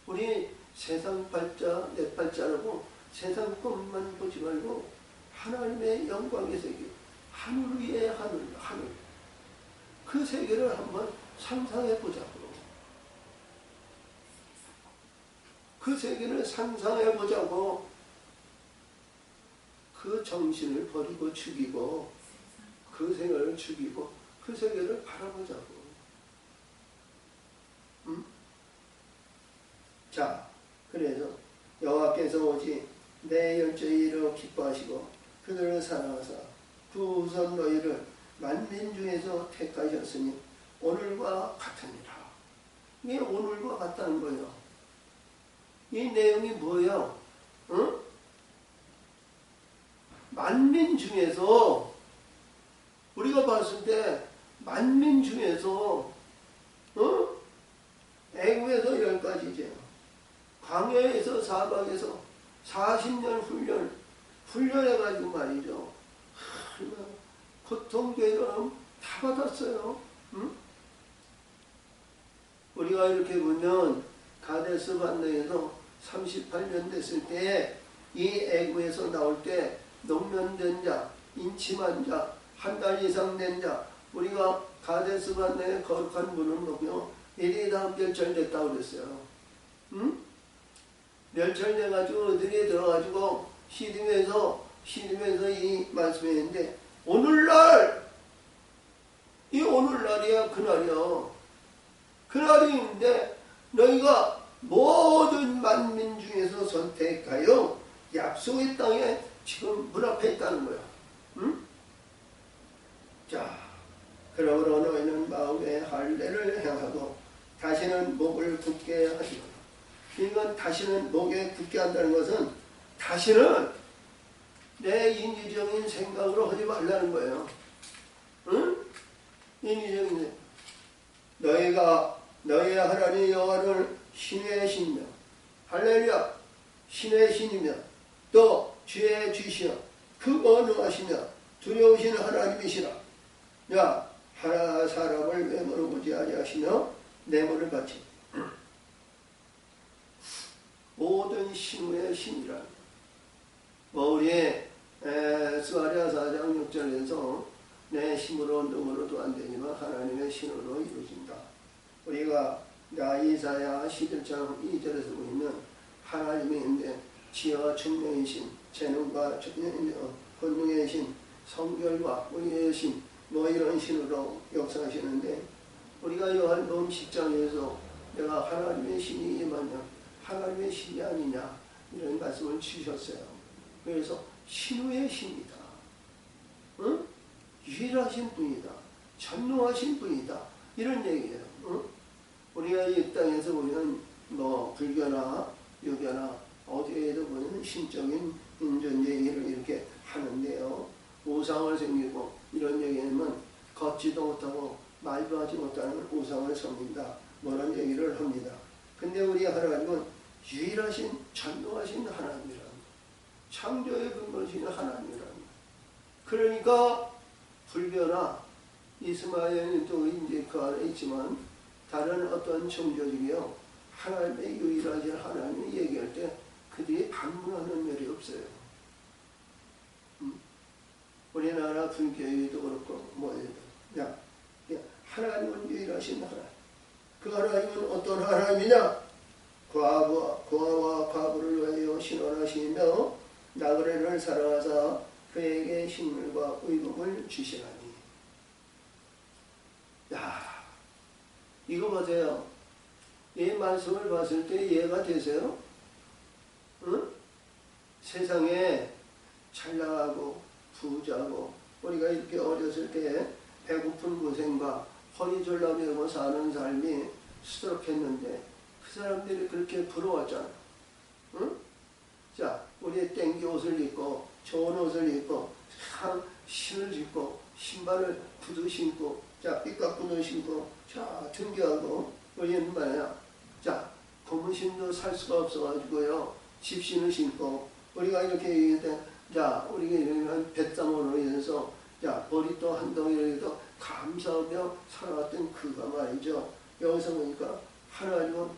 우리 세상 팔자, 내 팔자라고 세상 것만 보지 말고 하나님의 영광의 세계, 하늘 위의 하늘. 그 세계를 한번 상상해 보자고. 그 세계를 상상해 보자고. 그 정신을 버리고 죽이고 그 생활을 죽이고 그 세계를 바라보자고. 응? 자, 그래서 여호와께서 오직 내 열조의 이로 기뻐하시고 그들을 사랑하사 그 우선 너희를 만민 중에서 택하셨으니 오늘과 같으니라. 이게 오늘과 같다는 거예요. 이 내용이 뭐예요? 응? 만민 중에서 우리가 봤을 때 만민 중에서 애국에서 여기까지죠. 광야에서 사박에서 40년 훈련해가지고 말이죠. 고통, 괴로움 다 받았어요. 응? 우리가 이렇게 보면 가데스 반네에서 38년 됐을 때 이 애국에서 나올 때 농면된 자, 인침한 자, 한 달 이상 된 자, 우리가 가데스 반네에 거룩한 문을 놓으며 이리 다 멸절됐다고 그랬어요. 응? 멸절돼가지고 어디에 들어가지고 시드면서 이 말씀했는데 이 오늘날이야 그날이야. 그날인데 너희가 모든 만민 중에서 선택하여 약속의 땅에 지금 문 앞에 있다는 거야. 응? 자, 그러므로 너희는 마음의 할례를 행하고 다시는 목을 굳게 하지 마라. 그러니까 다시는 목에 굳게 한다는 것은 다시는 내 인위적인 생각으로 하지 말라는 거예요. 응? 인위적인 생각. 너희가 너희 하나님 여호와를 신의 신이며 할렐루야 신의 신이며 또 주의 주시여 그 어느하시며 두려우신 하나님이시라. 야 하나 사람을 외모로 보지 아니하시며 내모를 바치 모든 신우의 신이라. 우리 스가랴 4장 6절에서 내 힘으로 능으로도 안 되지만 하나님의 신으로 이루어진다. 우리가 이사야 11장 2절에서 보면 하나님이 있는데 지혜와 총명의 신, 재능과 권능의 신, 성결과 의의 신, 이런 신으로 역사하시는데 우리가 요한복음 10장에서 내가 하나님의 신이 임하냐 하나님의 신이 아니냐 이런 말씀을 주셨어요. 그래서 신우의 신이다. 응? 유일하신 분이다. 전능하신 분이다. 이런 얘기예요. 응? 우리가 이 땅에서 보면 불교나 유교나 어디에도 보면 신적인 존재 얘기를 이렇게 하는데요. 우상을 섬기고 이런 얘기는 걷지도 못하고 말도 하지 못하는 우상을 섬긴다. 그런 얘기를 합니다. 근데 우리 하나님은 유일하신 전능하신 하나님이라. 창조의 근본이신 하나님이라. 그러니까 불교나 이스마엘도 이제 그 안에 있지만 다른 어떤 종교중에요 하나님의 유일하신 하나님을 얘기할 때 그들이 반문하는 일이 없어요. 우리나라 불교에도 그렇고 뭐에도 하나님은 유일하신 하나님. 그 하나님은 어떤 하나님이냐? 고아와 과부를 위하여 신원하시며 나그네를 사랑하사 그에게 식물과 의복을 주시라니. 야, 이거 보세요. 이 말씀을 봤을 때 이해가 되세요? 응? 세상에 찬란하고 부자고 우리가 이렇게 어렸을 때 배고픈 고생과 허리 졸라매고 사는 삶이 수두룩했는데 그 사람들이 그렇게 부러웠잖아. 응? 자, 우리 땡기 옷을 입고 좋은 옷을 입고 신을 신고 신발을 구두 신고 자 삐까꾸도 신고 자 등교하고 우리는 말이야. 자 고무 신도 살 수가 없어가지고요 집신을 신고 우리가 이렇게 얘기할 때 자 우리가 이런 뱃땀으로 인해서 자 머리도 한 덩이라도 감사하며 살아왔던 그가 말이죠. 여기서 보니까 하나님은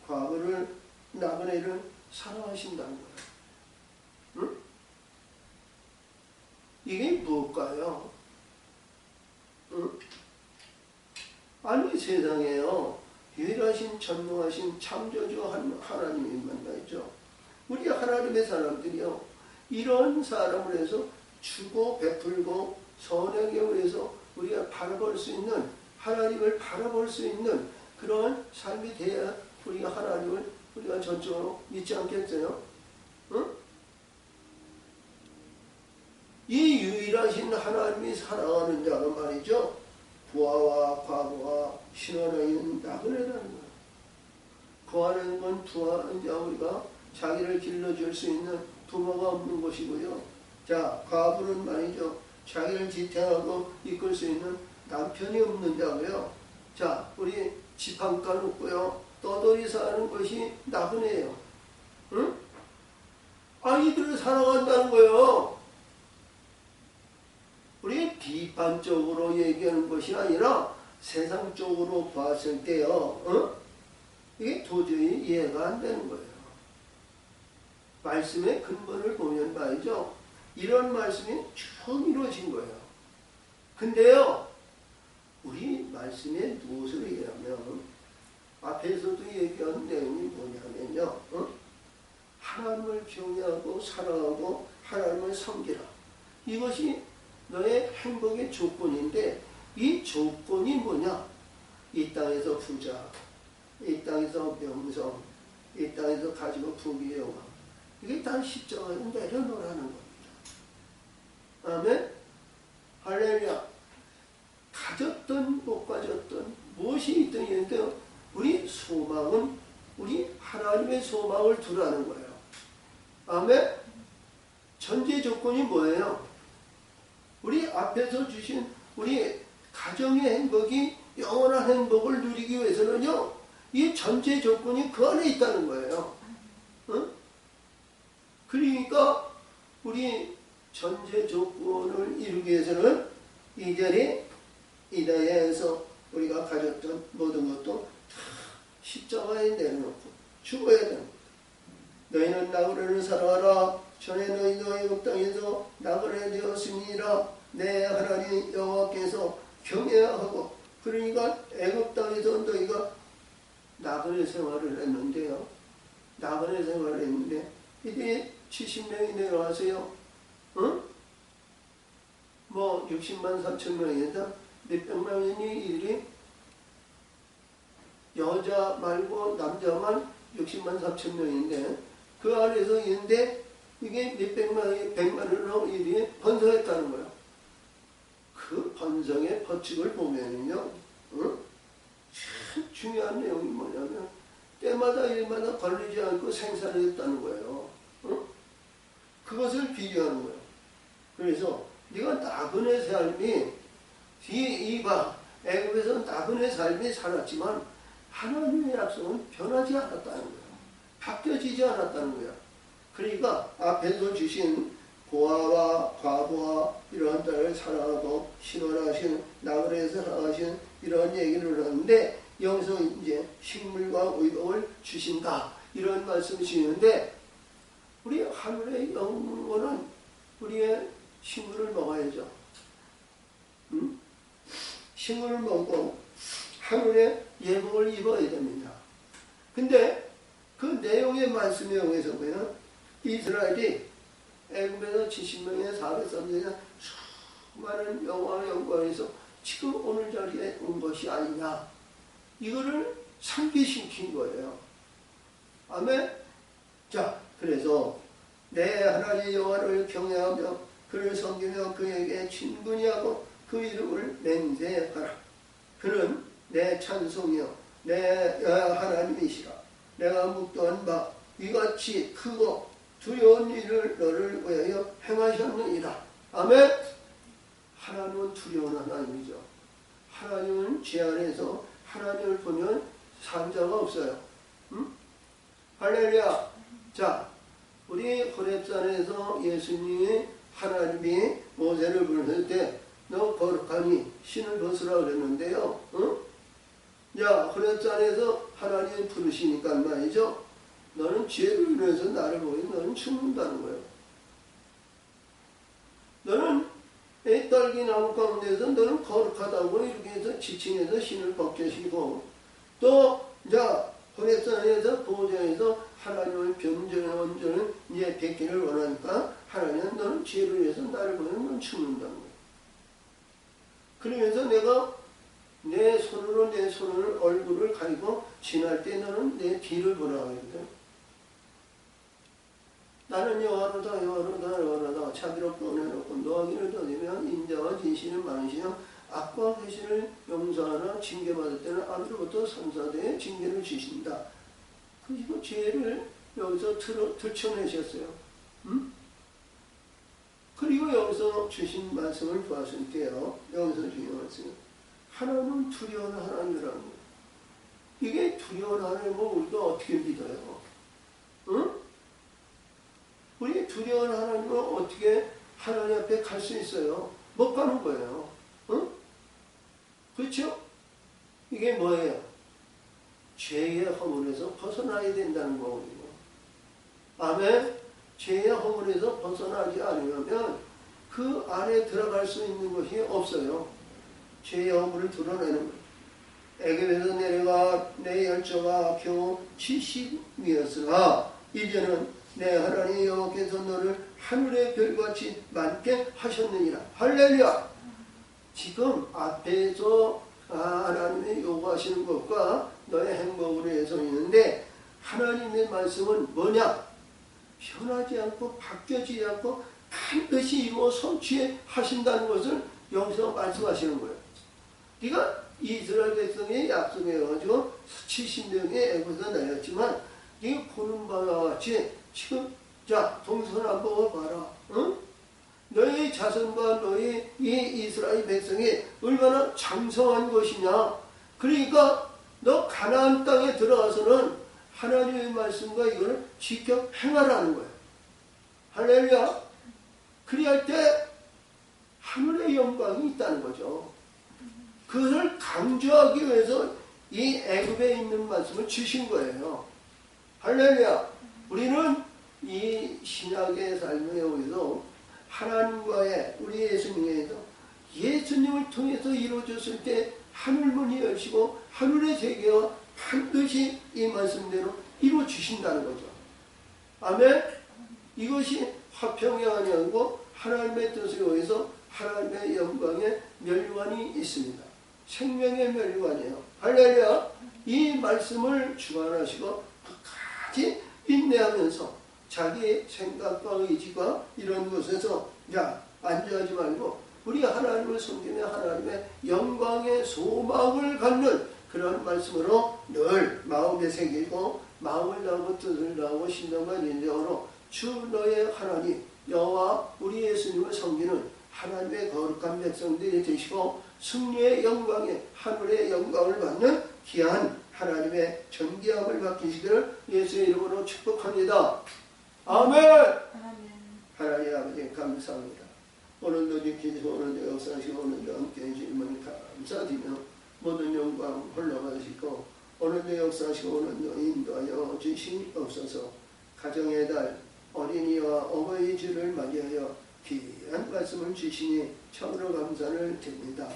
과거를 나그네를 사랑하신다는 거예요. 응? 이게 뭘까요? 응? 아니 세상에요 유일하신 전능하신 창조주 하나님만 말이죠. 우리 하나님의 사람들이요 이런 사람을 해서 주고 베풀고 선하게 해서 우리가 바라볼 수 있는 하나님을 바라볼 수 있는 그런 삶이 돼야 우리가 하나님을 우리가 전적으로 믿지 않겠어요? 응? 이 유일하신 하나님이 사랑하는 자가 말이죠. 부하와 과부와 신원하는 나그네라는 거예요. 구하는 건 이제 우리가 자기를 길러줄 수 있는 부모가 없는 것이고요. 자, 과부는 말이죠. 자기를 지탱하고 이끌 수 있는 남편이 없는 자고요. 자, 우리 집 한 칸 없고요. 떠돌이 사는 것이 나그네예요. 응? 아이들을 사랑한다는 거예요. 우리 비판적으로 얘기하는 것이 아니라 세상적으로 봤을 때요. 응? 이게 도저히 이해가 안 되는 거예요. 말씀의 근본을 보면 말이죠. 이런 말씀이 쭉 이루어진 거예요. 근데요. 우리 말씀에 무엇을 얘기하면 앞에서도 얘기한 내용이 뭐냐면요. 하나님을 경외하고 사랑하고 하나님을 섬기라. 이것이 너의 행복의 조건인데 이 조건이 뭐냐? 이 땅에서 부자, 이 땅에서 명성, 이 땅에서 가지고 부귀 영화. 이게 다 십자가에 내려놓으라는 겁니다. 아멘? 할렐루야. 가졌던 못 가졌던 무엇이 있든 있는데 우리 소망은 우리 하나님의 소망을 두라는 거예요. 아멘? 전제 조건이 뭐예요? 우리 앞에서 주신 우리 가정의 행복이 영원한 행복을 누리기 위해서는요. 이 전제 조건이 그 안에 있다는 거예요. 응? 그러니까 우리 전제 조건을 이루기 위해서는 이 자리 이 나라에서 우리가 가졌던 모든 것도 다 십자가에 내려놓고 죽어야 되는 거다. 너희는 나그네를 사랑하라. 전에 너희도 애굽 땅에서 나그네 되었으니라. 내 하나님 여호와께서 경외하고. 그러니까 애굽 땅에서 너희가 나그네 생활을 했는데요. 나그네 생활을 했는데 이들이 70명이 내려와서요. 응? 뭐 60만 3천 명이다. 몇백만 명이 이들이 여자 말고 남자만 60만 3천 명인데 그 안에서 있는데 이게 몇백만, 백만으로 이들이 번성했다는 거예요. 그 번성의 법칙을 보면은요, 응? 참 중요한 내용이 뭐냐면 때마다 일마다 걸리지 않고 생산을 했다는 거예요. 응? 그것을 비교하는 거예요. 그래서 네가 나그네 삶이 이봐 애굽에서 나그네 삶이 살았지만 하나님의 약속은 변하지 않았다는 거예요. 바뀌어지지 않았다는 거예요. 그러니까 앞에서 주신 고아와 과부와 이러한 자를 사랑하고 신원하신 나그네에서 사랑하신 이런 얘기를 하는데 여기서 이제 식물과 의복을 주신다 이런 말씀을 주시는데 우리 하늘의 영혼은 우리의 식물을 먹어야죠. 식물을 먹고 하늘의 예복을 입어야 됩니다. 근데 그 내용의 말씀에 의해서 보면 이스라엘이 애굽에서 70명의 400사람들이 수많은 여호와의 영광에서 지금 오늘 자리에 온 것이 아니냐, 이거를 상기시킨 거예요. 아멘. 자, 그래서 내 하나님 여호와를 경외하며 그를 섬기며 그에게 친분히 하고 그 이름을 맹세하라. 그는 내 찬송이요 내 하나님이시라. 내가 묵도한 바 이같이 크고 두려운 일을 너를 위하여 행하셨느니라. 아멘. 하나님은 두려운 하나님이죠. 하나님은 죄 안에서 하나님을 보면 산자가 없어요. 응? 할렐루야. 자, 우리 호렙산에서 예수님이 하나님이 모세를 부르실 때 너 거룩하니 신을 벗으라 그랬는데요. 응? 야, 호렙산에서 하나님이 부르시니까 말이죠. 너는 죄를 인해서 나를 보니 너는 죽는다는 거예요. 너는 이 딸기나무 가운데서 너는 거룩하다고 이렇게 해서 지칭해서 신을 벗겨시고, 또 자 호렙산에서 보호자에서 하나님을 변전을 원전을 이제 뵙기를 원하니까 하나님은 너는 죄를 위해서 나를 보면 너는 죽는다는 거예요. 그러면서 내가 내 손으로 내 손을 얼굴을 가리고 지날 때 너는 내 뒤를 보라 하거든. 나는 여호와로다 여호와로다 여호와로다 자비롭고 은혜롭고 노하기를 더디며 인자와 진실을 많으시며 악과 회신을 용서하나 징계받을 때는 아비로부터 3~4대의 징계를 주신다. 그리고 죄를 여기서 들춰내셨어요. 응? 그리고 여기서 주신 말씀을 보았을게요. 여기서 중요한 말씀. 하나님은 두려운 하나님이라는 거예요. 이게 두려운 하나님을 우리가 어떻게 믿어요? 응? 우리 두려운 하나님은 어떻게 하나님 앞에 갈 수 있어요? 못 가는 거예요. 응? 그렇죠? 이게 뭐예요? 죄의 허물에서 벗어나야 된다는 거거든요. 아멘? 죄의 허물에서 벗어나지 않으면 그 안에 들어갈 수 있는 것이 없어요. 죄의 허물을 드러내는 거예요. 애굽에서 내려가 내 열조가 겨우 70이었으나 이제는 내 하나님 여호와께서 너를 하늘의 별같이 많게 하셨느니라. 할렐루야. 지금 앞에서 하나님이 요구하시는 것과 너의 행복으로 해서 있는데, 하나님의 말씀은 뭐냐? 변하지 않고 바뀌어지지 않고 반드시 이루어 성취하신다는 것을 여기서 말씀하시는 거예요. 네가 이스라엘 백성의 약속해가지고 70명의 애굽에서 내렸지만 네가 보는 바와 같이 지금 자 동서남북을 봐라. 응? 너희 자손과 너희 이 이스라엘 백성이 얼마나 장성한 것이냐. 그러니까 너 가나안 땅에 들어가서는 하나님의 말씀과 이거를 직접 행하라는 거예요. 할렐루야. 그리할 때 하늘의 영광이 있다는 거죠. 그것을 강조하기 위해서 이 애굽에 있는 말씀을 주신 거예요. 할렐루야. 우리는 이 신약의 삶에 오해서 하나님과의 우리 예수님에서 예수님을 통해서 이루어졌을 때 하늘문이 열리고 하늘의 세계가 반드시 이 말씀대로 이루어 주신다는 거죠. 아멘. 이것이 화평이 아니고 하나님의 뜻에 의해서 하나님의 영광의 멸관이 있습니다. 생명의 멸관이에요. 할렐루야. 이 말씀을 주관하시고 끝까지 인내하면서 자기 생각과 의지가 이런 곳에서 야 안주하지 말고 우리 하나님을 섬기며 하나님의 영광의 소망을 갖는 그런 말씀으로 늘 마음에 새기고 마음을 다하고 뜻을 다하고 신령과 인정으로 주 너의 하나님 여호와 우리 예수님을 섬기는 하나님의 거룩한 백성들이 되시고 승리의 영광에 하늘의 영광을 받는 귀한 하나님의 존귀함을 받기시기를 예수의 이름으로 축복합니다. 아멘. 하나님 아버지 감사합니다. 오늘도 지키시고 오늘도 역사하시고 오늘도 함께 해주시면 감사드리며 모든 영광 홀로 받으시고 오늘도 역사하시고 오늘도 인도하여 주시옵소서. 가정의 달 어린이와 어버이 주를 맞이하여 귀한 말씀을 주시니 참으로 감사를 드립니다.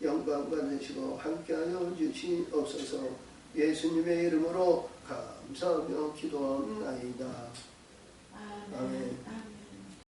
영광 받으시고 함께하여 주시옵소서. 예수님의 이름으로 감사하며 기도하옵나이다. 아멘.